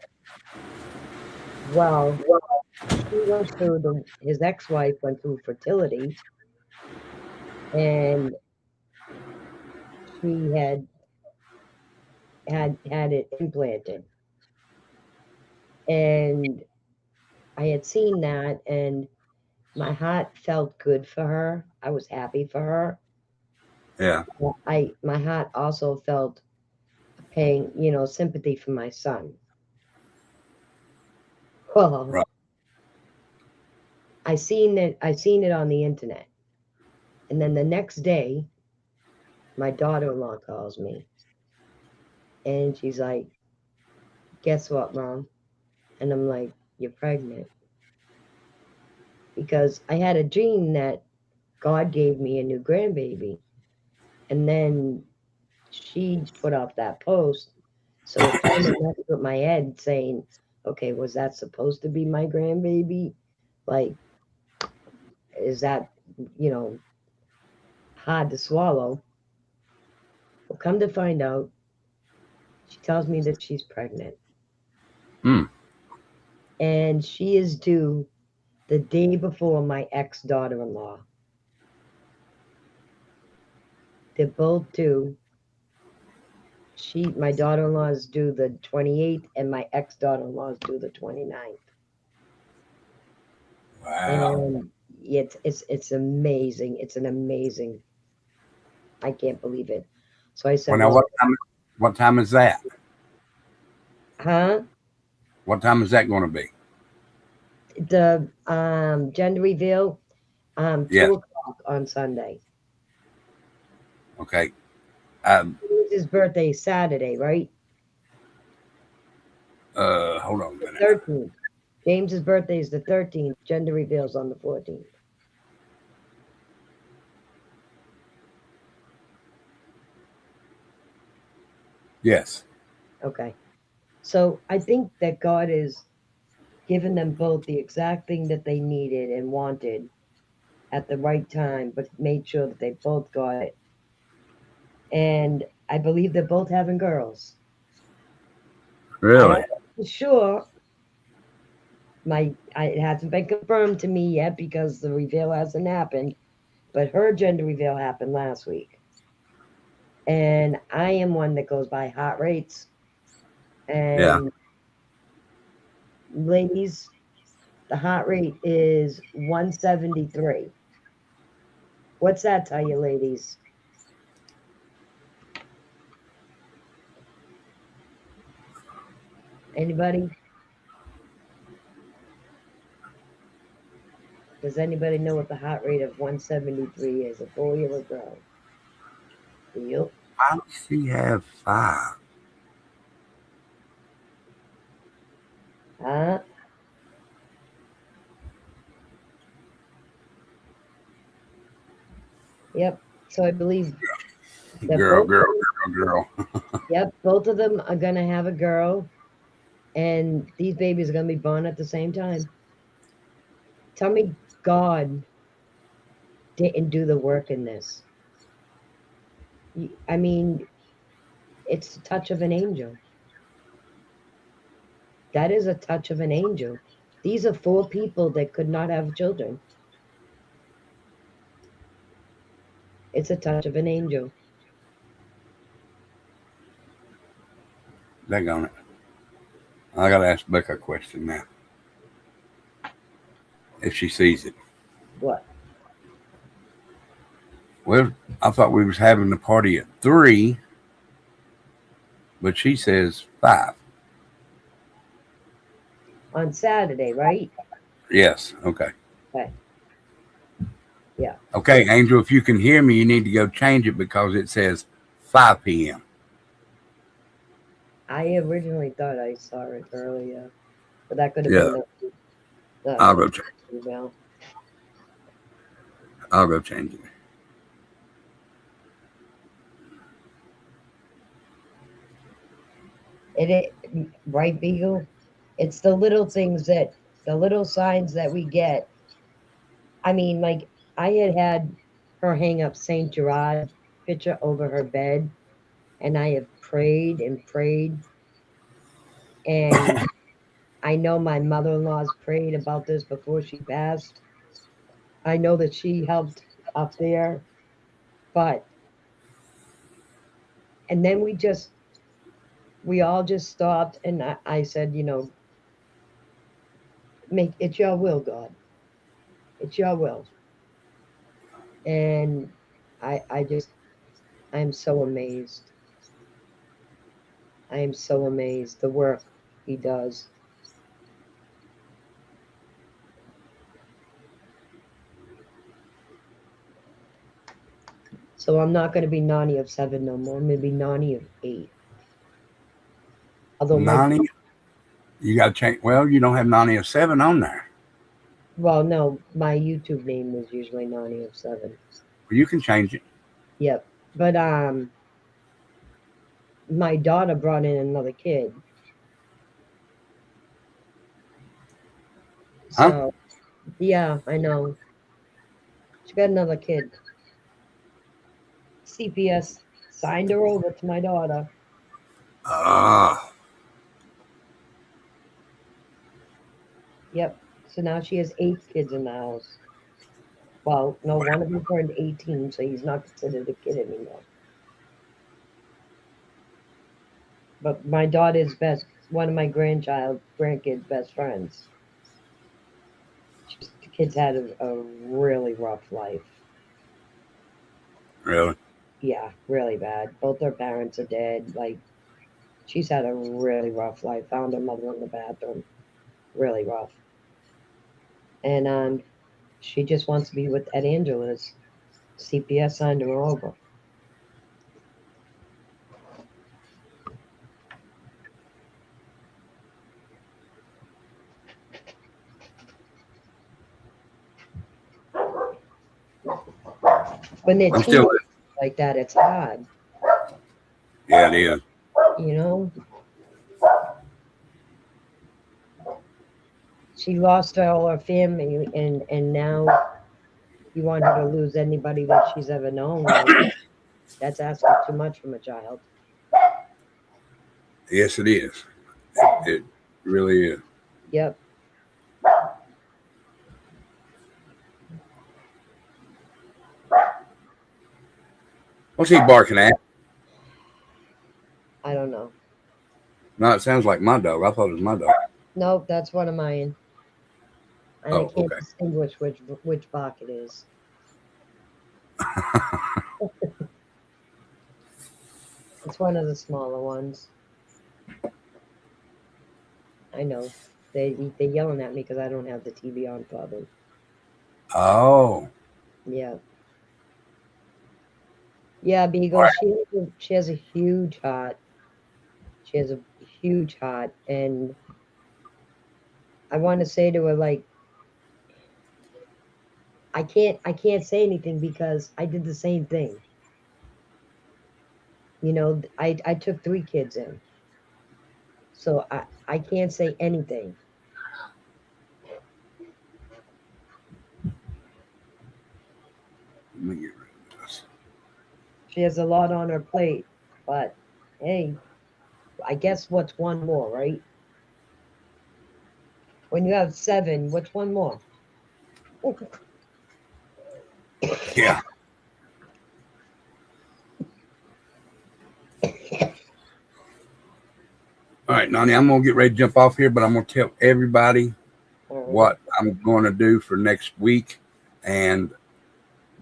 Well, she went through his ex-wife went through fertility, and she had it implanted. And I had seen that, and my heart felt good for her. I was happy for her. Yeah. My heart also felt pain, sympathy for my son. Well, Right. I seen it on the internet. And then the next day, my daughter-in-law calls me and she's like, "Guess what, Mom?" And I'm like, "You're pregnant." Because I had a dream that God gave me a new grandbaby. And then she put up that post. So it kind of messed with my head saying, okay, was that supposed to be my grandbaby? Like, is that, you know, hard to swallow? Well, come to find out, she tells me that she's pregnant. Hmm. And she is due the day before my ex daughter in law. They're both due. My daughter in law is due the 28th, and my ex daughter in law is due the 29th. Wow. And it's amazing. It's an amazing. I can't believe it. So I Well, said, now well, what time is that? huh? What time is that going to be? The gender reveal, Yes. 2 o'clock on Sunday. Okay. Um, His birthday is Saturday, right? hold on a The minute. 13th. James's birthday is the 13th. Gender reveals on the 14th. Yes. Okay. So I think that God is giving them both the exact thing that they needed and wanted at the right time, but made sure that they both got it. And I believe they're both having girls. I Really? don't know for sure. It hasn't been confirmed to me yet because the reveal hasn't happened, but her gender reveal happened last week. And I am one that goes by heart rates. Yeah. And ladies, the heart rate is 173. What's that tell you, ladies? Anybody? Does anybody know what the heart rate of 173 is? A boy or a girl? Yep. Why does she have 5? Huh? Yep. So I believe that Girl, both girl, of them, girl, girl. yep, both of them are gonna have a girl, and these babies are gonna be born at the same time. Tell me God didn't do the work in this. I mean, it's the touch of an angel. That is a touch of an angel. These are 4 people that could not have children. It's a touch of an angel. Daggone it. I gotta ask Becca a question now. If she sees it. What? Well, I thought we was having the party at 3, but she says 5. On Saturday, right? Yes. Okay. Okay. Yeah. Okay, Angel, if you can hear me, you need to go change it because it says 5 p.m. I originally thought I saw it earlier, but that could have Yeah, been I'll the go change. email. I'll go change it. Right, Beagle? It's the little things the little signs that we get. I mean, like, I had her hang up St. Gerard picture over her bed, and I have prayed and prayed. And I know my mother in law's prayed about this before she passed. I know that she helped up there, but, and then we all just stopped, and I said, make it's your will, God. It's your will. And I just, I'm so amazed. I am so amazed the work he does. So I'm not going to be Nani of 7 no more. I'm going to be Nani of 8. Although my, 90, you got to change. Well, you don't have 90 of 7 on there. well, no, my YouTube name was usually Nani of 7. Well, you can change it. Yep. But my daughter brought in another kid. Huh? So yeah, I know. She got another kid. CPS signed her over to my daughter. Ah, Yep. So now she has 8 kids in the house. Well, no, one of them turned 18, so he's not considered a kid anymore. But my daughter's one of my grandkids' best friends. The kids had a really rough life. really? Yeah, really bad. Both their parents are dead. Like, she's had a really rough life. Found her mother in the bathroom. Really rough. And she just wants to be with Ed Angeles. CPS signed her over. When they're I'm still. teenagers like that, it's hard, Yeah, it is. you know? She lost all her family, and now you want her to lose anybody that she's ever known. Like, that's asking too much from a child. Yes, it is. It really is. Yep. What's he barking at? I don't know. No, it sounds like my dog. I thought it was my dog. Nope, that's one of mine. And I Oh, can't okay. distinguish which bark it is. It's one of the smaller ones. I know. They're yelling at me because I don't have the TV on for them. Oh, Yeah. Yeah, all right. because she has a huge heart. She has a huge heart, and I want to say to her like, I can't say anything because I did the same thing. I took 3 kids in, so I can't say anything. Let me get rid of this. She has a lot on her plate, but hey, I guess what's one more, right? When you have 7, what's one more? Yeah. All right, Nani, I'm gonna get ready to jump off here, but I'm gonna tell everybody All right. what I'm going to do for next week, and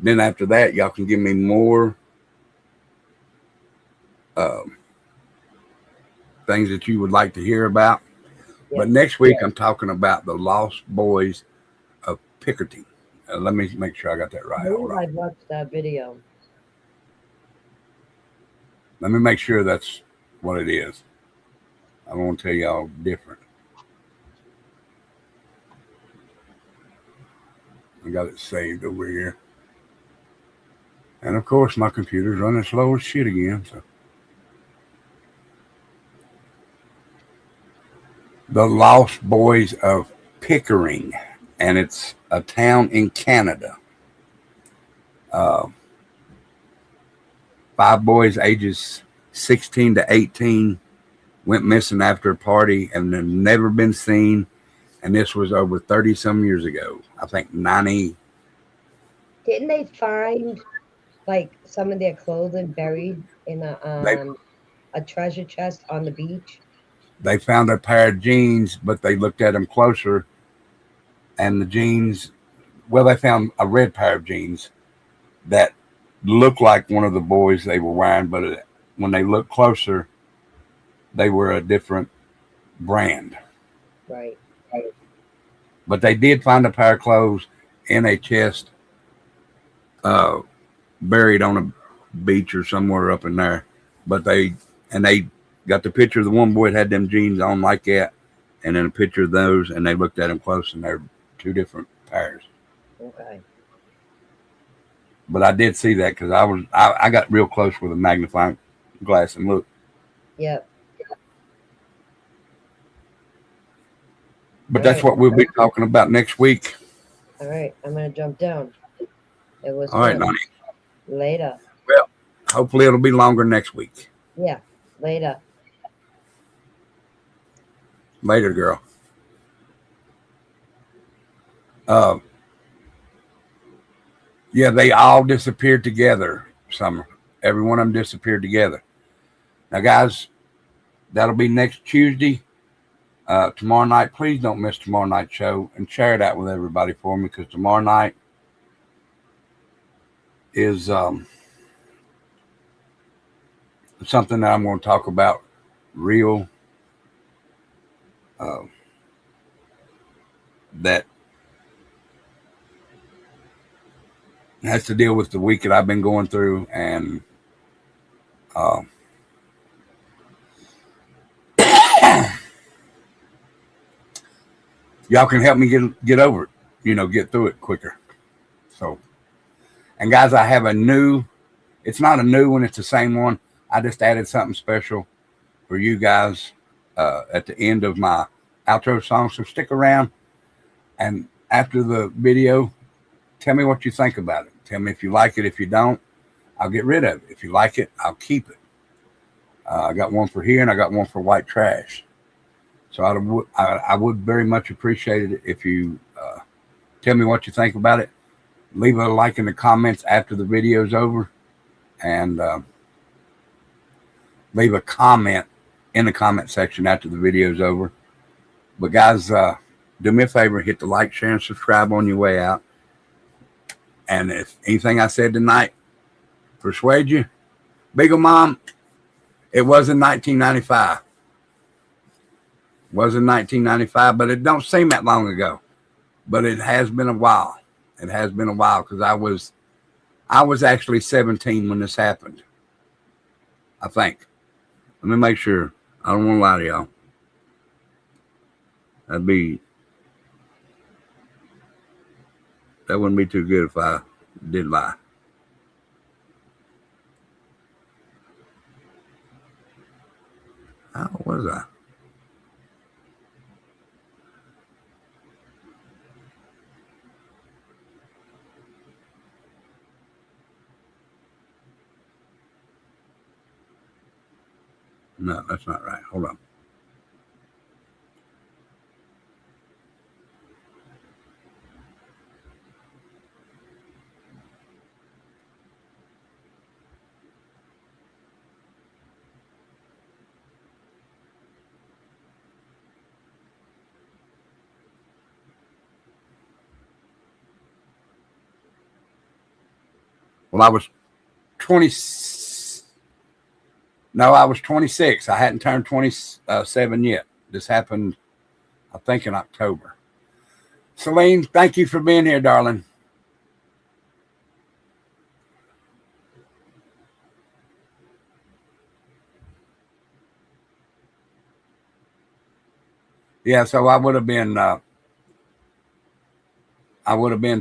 then after that, y'all can give me more um, things that you would like to hear about. But Yep. next week, I'm talking about the Lost Boys of Pickerty. Let me make sure I got that I right. Hold believe on. I watched that video. Let me make sure that's what it is. I don't want to tell y'all different. I got it saved over here. And of course, my computer's running slow as shit again. So, the Lost Boys of Pickering, and it's a town in Canada. Uh, 5 boys ages 16 to 18 went missing after a party and have never been seen. And this was over 30 some years ago. I think 90. Didn't they find like some of their clothing buried in They a treasure chest on the beach? they found a pair of jeans, but they looked at them closer, and the jeans. Well, they found a red pair of jeans that looked like one of the boys they were wearing, but when they looked closer, they were a different brand. Right. But they did find a pair of clothes in a chest, uh, buried on a beach or somewhere up in there. But they got the picture of the one boy that had them jeans on like that, and then a picture of those, and they looked at them close, and they're two different pairs. Okay. But I did see that because I got real close with a magnifying glass and looked. Yep. But All that's right. what we'll be talking about next week. All right. I'm gonna jump down. It was All right, fun. Nani. Later. Well, hopefully it'll be longer next week. Yeah. Later. Later, girl. Uh, yeah, they all disappeared together. Every one of them disappeared together. Now, guys, that'll be next Tuesday. Tomorrow night, please don't miss tomorrow night's show and share it out with everybody for me because tomorrow night is something that I'm going to talk about real uh, that has to deal with the week that I've been going through, and uh, y'all can help me get over it, get through it quicker. So, and guys, I have a new. It's not a new one; it's the same one. I just added something special for you guys at the end of my outro song. So stick around, and after the video, tell me what you think about it. Tell me if you like it. If you don't, I'll get rid of it. If you like it, I'll keep it. I got one for here, and I got one for white trash. So I would very much appreciate it if you tell me what you think about it. Leave a like in the comments after the video's over, and leave a comment in the comment section after the video's over. But guys, do me a favor, hit the like, share, and subscribe on your way out. And if anything I said tonight persuade you, Beagle Mom, it was in 1995. It was in 1995, but it don't seem that long ago. But it has been a while. It has been a while because I was actually 17 when this happened. I think. Let me make sure. I don't want to lie to y'all. That wouldn't be too good if I did lie. How was I? No, that's not right. Hold on. Well, I was 20. No, I was 26. I hadn't turned 27 yet. This happened, I think, in October. Celine, thank you for being here, darling. Yeah, so I would have been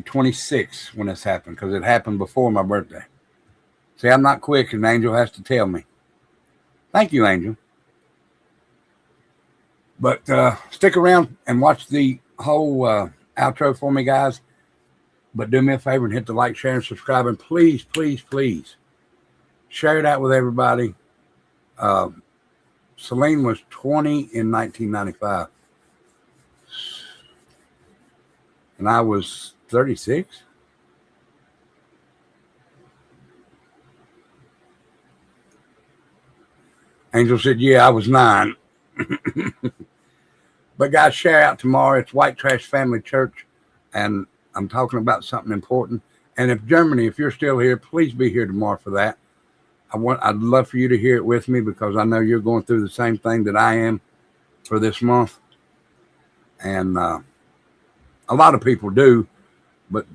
26 when this happened because it happened before my birthday. See, I'm not quick, and Angel has to tell me. Thank you, Angel. But stick around and watch the whole outro for me, guys. But do me a favor and hit the like, share, and subscribe. And please, please, please share it out with everybody. Celine was 20 in 1995. And I was 36. Angel said, yeah, I was 9. But guys, share out tomorrow. It's White Trash Family Church. And I'm talking about something important. And if you're still here, please be here tomorrow for that. I'd love for you to hear it with me because I know you're going through the same thing that I am for this month. And a lot of people do, but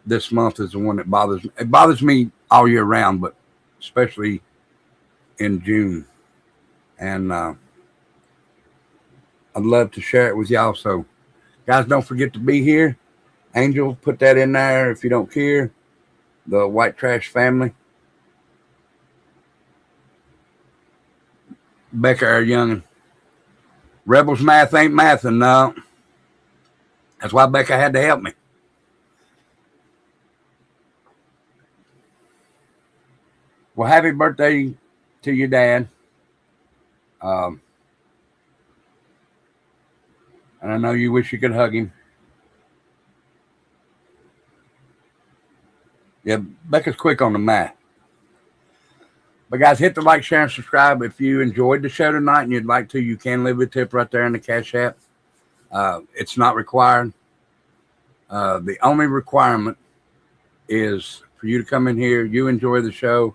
this month is the one that bothers me. It bothers me all year round, but especially in June. And I'd love to share it with y'all. So, guys, don't forget to be here. Angel, put that in there if you don't care. The White Trash Family. Becca, our youngin'. Rebels math ain't mathin', no. That's why Becca had to help me. Well, happy birthday to your dad. And I know you wish you could hug him. Yeah, Becca's quick on the math. But guys, hit the like, share, and subscribe. If you enjoyed the show tonight and you'd like to, you can leave a tip right there in the Cash App. It's not required. The only requirement is for you to come in here, you enjoy the show,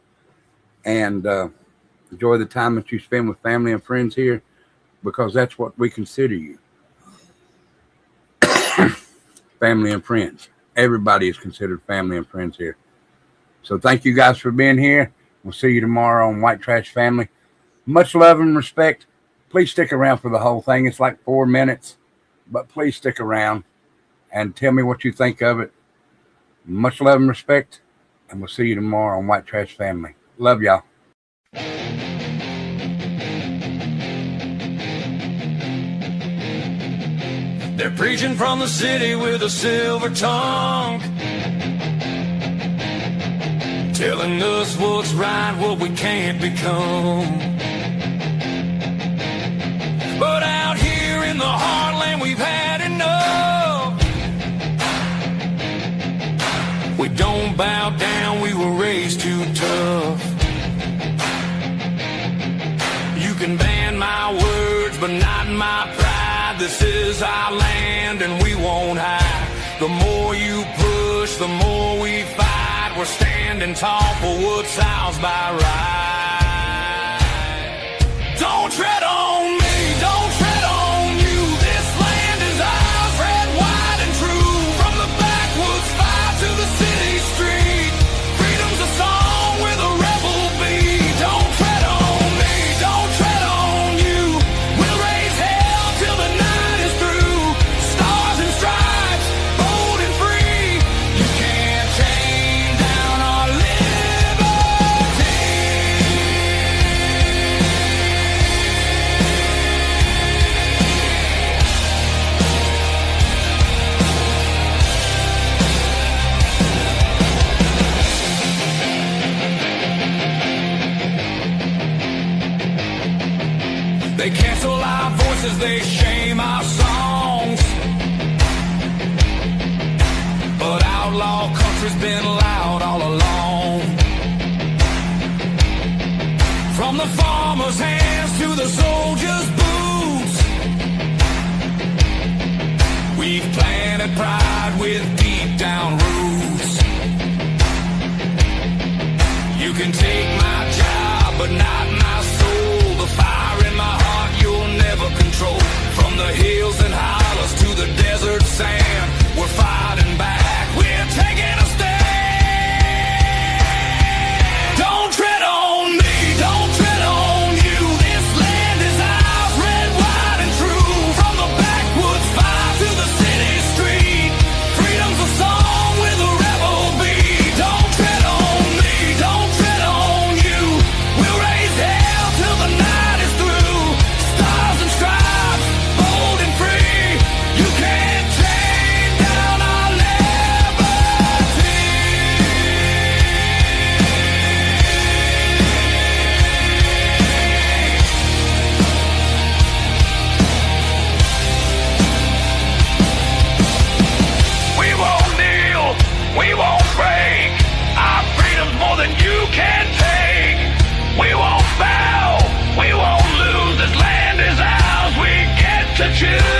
and enjoy the time that you spend with family and friends here, because that's what we consider you. Family and friends. Everybody is considered family and friends here. So thank you guys for being here. We'll see you tomorrow on White Trash Family. Much love and respect. Please stick around for the whole thing. It's like 4 minutes, but please stick around and tell me what you think of it. Much love and respect, and we'll see you tomorrow on White Trash Family. Love y'all. They're preaching from the city with a silver tongue, telling us what's right, what we can't become. But out here in the heartland, we've had enough. We don't bow down, we were raised too tough. You can ban my words, but not my pride. This is our land and we won't hide. The more you push, the more we fight. We're standing tall for what's ours by right. Don't tread on me, don't tread on you. This land is ours, red, white, and true. From the backwoods fire to They cancel our voices, they shame our songs. But outlaw country's been loud all along. From the farmer's hands to the soldier's boots, we've planted pride with deep down roots. You can take my job, but not my soul. The fire in my heart you'll never control. From the hills and hollows to the desert sand, we're fighting back, we're taking a stand. Don't tread on me, don't tread on you. This land is ours, red, white, and true. From the backwoods fire to the city street, freedom's a song with a rebel beat. Don't tread on me, don't tread on you. We'll raise hell till the night is through. Stars and stripes, bold and free. You can't tame down our liberty. We won't kneel, we won't break. Our freedom's more than you can take. We won't bow, we won't lose. This land is ours, we get to choose.